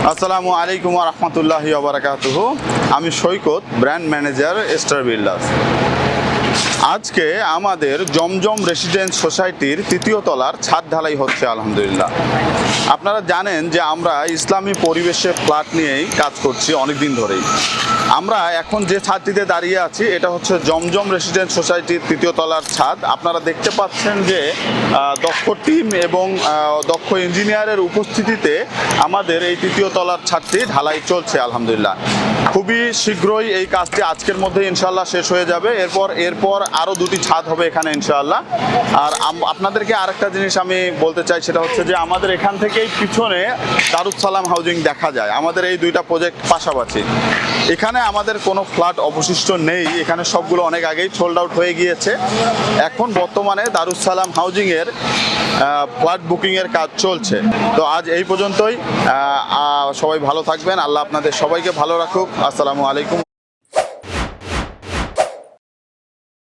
আসসালামু আলাইকুম ওয়া রাহমাতুল্লাহি ওয়া বারাকাতুহু। আমি সৈকত, ব্র্যান্ড ম্যানেজার স্টার বিল্ডার্স। আজকে আমাদের জমজম রেসিডেন্স সোসাইটির তৃতীয় তলার ছাদ ঢালাই হচ্ছে আলহামদুলিল্লাহ। আপনারা জানেন যে আমরা ইসলামী পরিবেশে ফ্ল্যাট নিয়েই কাজ করছি অনেক দিন ধরেই। আমরা এখন যে ছাদটিতে দাঁড়িয়ে আছি এটা হচ্ছে জমজম রেসিডেন্স সোসাইটির তৃতীয় তলার ছাদ। আপনারা দেখতে পাচ্ছেন যে দক্ষ টিম এবং দক্ষ ইঞ্জিনিয়ারের উপস্থিতিতে আমাদের এই তৃতীয় তলার ছাদটি ঢালাই চলছে আলহামদুলিল্লাহ। খুবই শীঘ্রই এই কাজটি আজকের মধ্যে ইনশাআল্লাহ শেষ হয়ে যাবে। এরপর আরও দুটি ছাদ হবে এখানে ইনশাআল্লাহ। আর আপনাদেরকে আরেকটা জিনিস আমি বলতে চাই, সেটা হচ্ছে যে আমাদের এখান থেকেই পিছনে দারুস সালাম হাউজিং দেখা যায়। আমাদের এই দুইটা প্রজেক্ট পাশাপাশি। এখানে আমাদের কোনো ফ্ল্যাট অবশিষ্ট নেই, এখানে সবগুলো অনেক আগেই সোল্ড আউট হয়ে গিয়েছে। এখন বর্তমানে দারুস সালাম হাউজিংয়ের ফ্ল্যাট বুকিংয়ের কাজ চলছে। তো আজ এই পর্যন্তই। সবাই ভালো থাকবেন, আল্লাহ আপনাদের সবাইকে ভালো রাখুক। আসসালামু আলাইকুম।